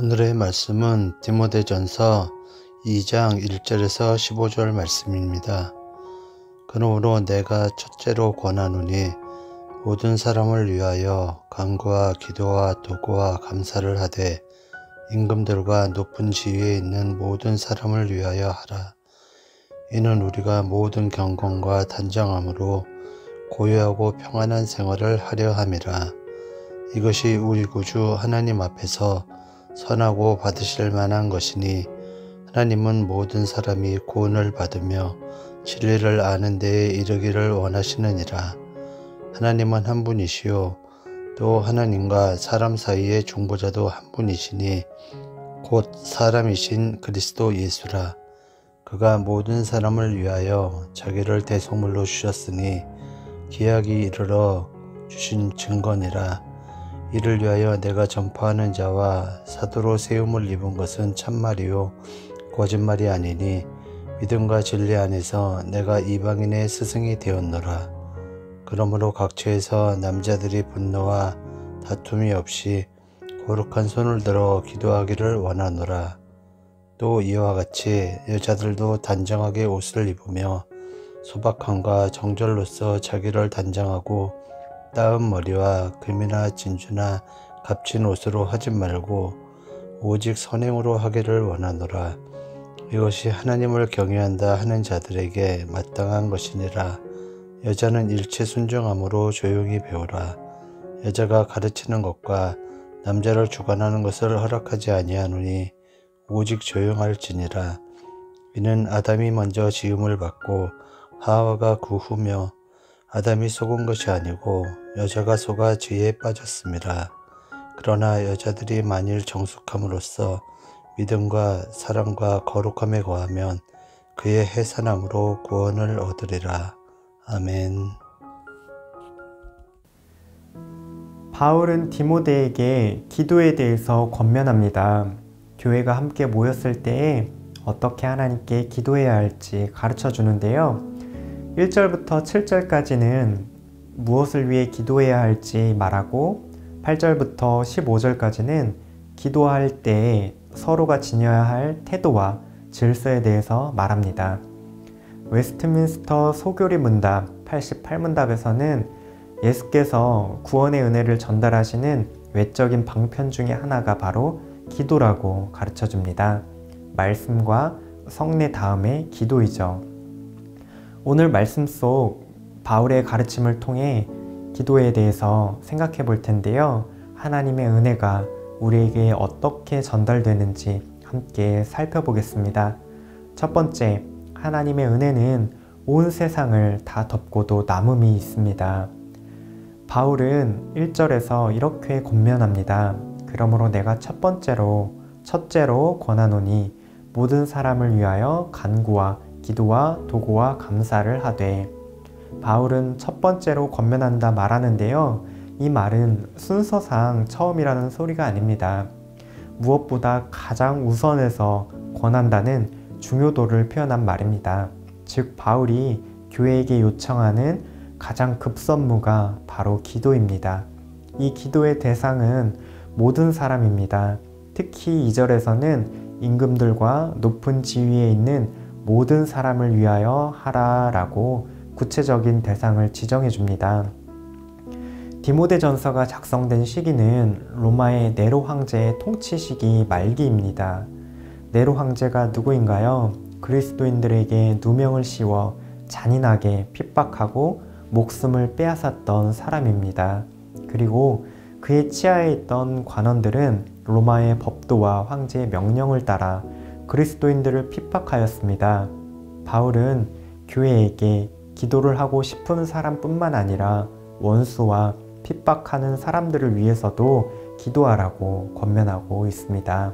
오늘의 말씀은 디모데전서 2장 1절에서 15절 말씀입니다. 그러므로 내가 첫째로 권하노니 모든 사람을 위하여 간구와 기도와 도구와 감사를 하되 임금들과 높은 지위에 있는 모든 사람을 위하여 하라. 이는 우리가 모든 경건과 단정함으로 고요하고 평안한 생활을 하려 함이라. 이것이 우리 구주 하나님 앞에서 선하고 받으실 만한 것이니 하나님은 모든 사람이 구원을 받으며 진리를 아는 데에 이르기를 원하시느니라. 하나님은 한 분이시요 또 하나님과 사람 사이의 중보자도 한 분이시니 곧 사람이신 그리스도 예수라. 그가 모든 사람을 위하여 자기를 대속물로 주셨으니 기약이 이르러 주신 증거니라. 이를 위하여 내가 전파하는 자와 사도로 세움을 입은 것은 참말이요 거짓말이 아니니 믿음과 진리 안에서 내가 이방인의 스승이 되었노라. 그러므로 각처에서 남자들이 분노와 다툼이 없이 거룩한 손을 들어 기도하기를 원하노라. 또 이와 같이 여자들도 단정하게 옷을 입으며 소박함과 정절로서 자기를 단정하고 따은 머리와 금이나 진주나 값진 옷으로 하지 말고 오직 선행으로 하기를 원하노라. 이것이 하나님을 경외한다 하는 자들에게 마땅한 것이니라. 여자는 일체 순종함으로 조용히 배우라. 여자가 가르치는 것과 남자를 주관하는 것을 허락하지 아니하노니 오직 조용할지니라. 이는 아담이 먼저 지음을 받고 하와가 그 후며 아담이 속은 것이 아니고 여자가 속아 죄에 빠졌음이라. 그러나 여자들이 만일 정숙함으로써 믿음과 사랑과 거룩함에 거하면 그의 해산함으로 구원을 얻으리라. 아멘. 바울은 디모데에게 기도에 대해서 권면합니다. 교회가 함께 모였을 때에 어떻게 하나님께 기도해야 할지 가르쳐 주는데요. 1절부터 7절까지는 무엇을 위해 기도해야 할지 말하고 8절부터 15절까지는 기도할 때 서로가 지녀야 할 태도와 질서에 대해서 말합니다. 웨스트민스터 소교리 문답 88문답에서는 예수께서 구원의 은혜를 전달하시는 외적인 방편 중에 하나가 바로 기도라고 가르쳐 줍니다. 말씀과 성례 다음에 기도이죠. 오늘 말씀 속 바울의 가르침을 통해 기도에 대해서 생각해 볼 텐데요. 하나님의 은혜가 우리에게 어떻게 전달되는지 함께 살펴보겠습니다. 첫 번째, 하나님의 은혜는 온 세상을 다 덮고도 남음이 있습니다. 바울은 1절에서 이렇게 권면합니다. 그러므로 내가 첫째로 권하노니 모든 사람을 위하여 간구와 기도와 도구와 감사를 하되. 바울은 첫 번째로 권면한다 말하는데요. 이 말은 순서상 처음이라는 소리가 아닙니다. 무엇보다 가장 우선해서 권한다는 중요도를 표현한 말입니다. 즉 바울이 교회에게 요청하는 가장 급선무가 바로 기도입니다. 이 기도의 대상은 모든 사람입니다. 특히 2절에서는 임금들과 높은 지위에 있는 모든 사람을 위하여 하라라고 구체적인 대상을 지정해 줍니다. 디모데전서가 작성된 시기는 로마의 네로 황제의 통치 시기 말기입니다. 네로 황제가 누구인가요? 그리스도인들에게 누명을 씌워 잔인하게 핍박하고 목숨을 빼앗았던 사람입니다. 그리고 그의 치하에 있던 관원들은 로마의 법도와 황제의 명령을 따라 그리스도인들을 핍박하였습니다. 바울은 교회에게 기도를 하고 싶은 사람뿐만 아니라 원수와 핍박하는 사람들을 위해서도 기도하라고 권면하고 있습니다.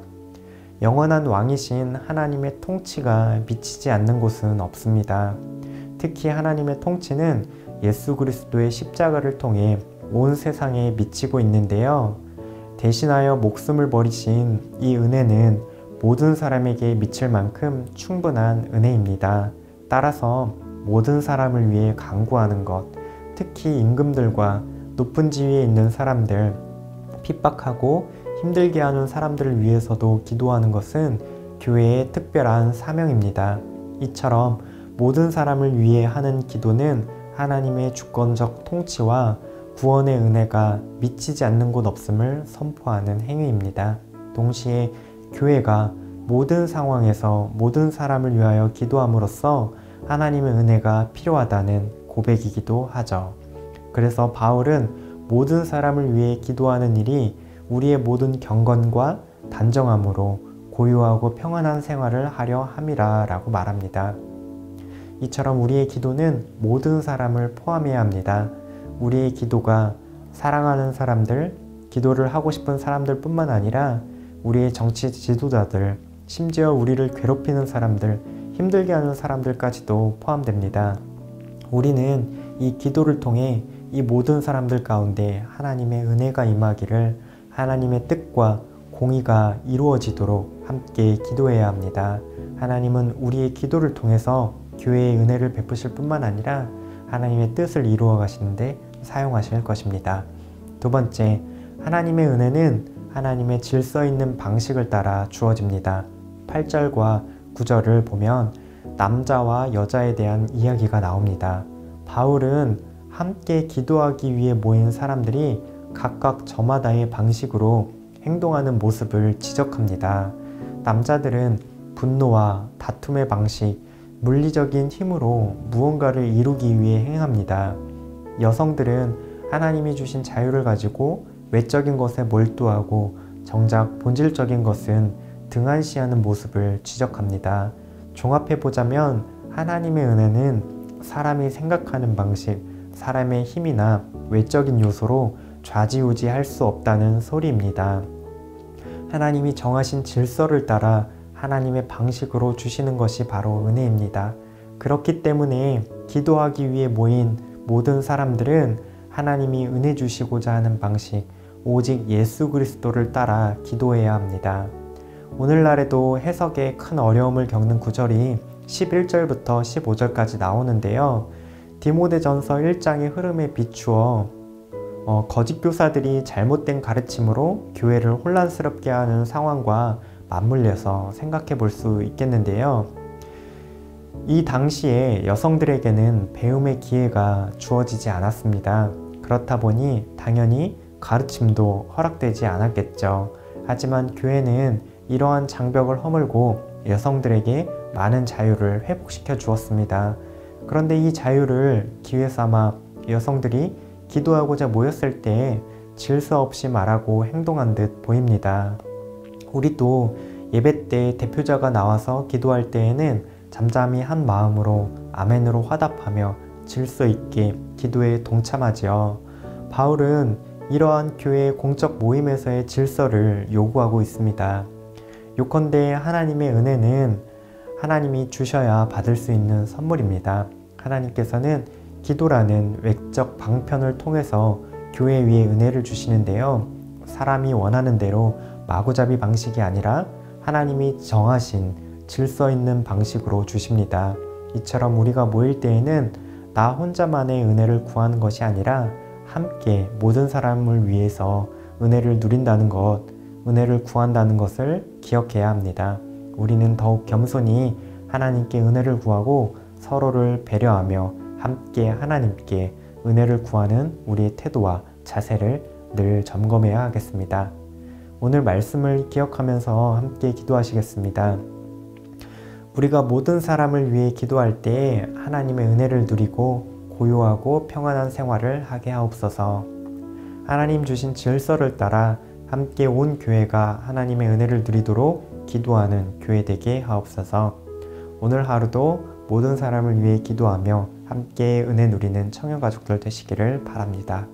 영원한 왕이신 하나님의 통치가 미치지 않는 곳은 없습니다. 특히 하나님의 통치는 예수 그리스도의 십자가를 통해 온 세상에 미치고 있는데요. 대신하여 목숨을 버리신 이 은혜는 모든 사람에게 미칠 만큼 충분한 은혜입니다. 따라서 모든 사람을 위해 간구하는 것, 특히 임금들과 높은 지위에 있는 사람들, 핍박하고 힘들게 하는 사람들을 위해서도 기도하는 것은 교회의 특별한 사명입니다. 이처럼 모든 사람을 위해 하는 기도는 하나님의 주권적 통치와 구원의 은혜가 미치지 않는 곳 없음을 선포하는 행위입니다. 동시에 교회가 모든 상황에서 모든 사람을 위하여 기도함으로써 하나님의 은혜가 필요하다는 고백이기도 하죠. 그래서 바울은 모든 사람을 위해 기도하는 일이 우리의 모든 경건과 단정함으로 고요하고 평안한 생활을 하려 함이라 라고 말합니다. 이처럼 우리의 기도는 모든 사람을 포함해야 합니다. 우리의 기도가 사랑하는 사람들, 기도를 하고 싶은 사람들 뿐만 아니라 우리의 정치 지도자들, 심지어 우리를 괴롭히는 사람들, 힘들게 하는 사람들까지도 포함됩니다. 우리는 이 기도를 통해 이 모든 사람들 가운데 하나님의 은혜가 임하기를, 하나님의 뜻과 공의가 이루어지도록 함께 기도해야 합니다. 하나님은 우리의 기도를 통해서 교회의 은혜를 베푸실 뿐만 아니라 하나님의 뜻을 이루어 가시는데 사용하실 것입니다. 두 번째, 하나님의 은혜는 하나님의 질서 있는 방식을 따라 주어집니다. 8절과 9절을 보면 남자와 여자에 대한 이야기가 나옵니다. 바울은 함께 기도하기 위해 모인 사람들이 각각 저마다의 방식으로 행동하는 모습을 지적합니다. 남자들은 분노와 다툼의 방식, 물리적인 힘으로 무언가를 이루기 위해 행합니다. 여성들은 하나님이 주신 자유를 가지고 외적인 것에 몰두하고 정작 본질적인 것은 등한시하는 모습을 지적합니다. 종합해보자면 하나님의 은혜는 사람이 생각하는 방식, 사람의 힘이나 외적인 요소로 좌지우지할 수 없다는 소리입니다. 하나님이 정하신 질서를 따라 하나님의 방식으로 주시는 것이 바로 은혜입니다. 그렇기 때문에 기도하기 위해 모인 모든 사람들은 하나님이 은혜 주시고자 하는 방식, 오직 예수 그리스도를 따라 기도해야 합니다. 오늘날에도 해석에 큰 어려움을 겪는 구절이 11절부터 15절까지 나오는데요. 디모데전서 1장의 흐름에 비추어 거짓 교사들이 잘못된 가르침으로 교회를 혼란스럽게 하는 상황과 맞물려서 생각해 볼 수 있겠는데요. 이 당시에 여성들에게는 배움의 기회가 주어지지 않았습니다. 그렇다 보니 당연히 가르침도 허락되지 않았겠죠. 하지만 교회는 이러한 장벽을 허물고 여성들에게 많은 자유를 회복시켜 주었습니다. 그런데 이 자유를 기회 삼아 여성들이 기도하고자 모였을 때 질서 없이 말하고 행동한 듯 보입니다. 우리도 예배 때 대표자가 나와서 기도할 때에는 잠잠히 한 마음으로 아멘으로 화답하며 질서 있게 기도에 동참하지요. 바울은 이러한 교회의 공적 모임에서의 질서를 요구하고 있습니다. 요컨대 하나님의 은혜는 하나님이 주셔야 받을 수 있는 선물입니다. 하나님께서는 기도라는 외적 방편을 통해서 교회 위에 은혜를 주시는데요. 사람이 원하는 대로 마구잡이 방식이 아니라 하나님이 정하신 질서 있는 방식으로 주십니다. 이처럼 우리가 모일 때에는 나 혼자만의 은혜를 구하는 것이 아니라 함께 모든 사람을 위해서 은혜를 누린다는 것, 은혜를 구한다는 것을 기억해야 합니다. 우리는 더욱 겸손히 하나님께 은혜를 구하고 서로를 배려하며 함께 하나님께 은혜를 구하는 우리의 태도와 자세를 늘 점검해야 하겠습니다. 오늘 말씀을 기억하면서 함께 기도하시겠습니다. 우리가 모든 사람을 위해 기도할 때 하나님의 은혜를 누리고 고요하고 평안한 생활을 하게 하옵소서. 하나님 주신 질서를 따라 함께 온 교회가 하나님의 은혜를 누리도록 기도하는 교회 되게 하옵소서. 오늘 하루도 모든 사람을 위해 기도하며 함께 은혜 누리는 청년가족들 되시기를 바랍니다.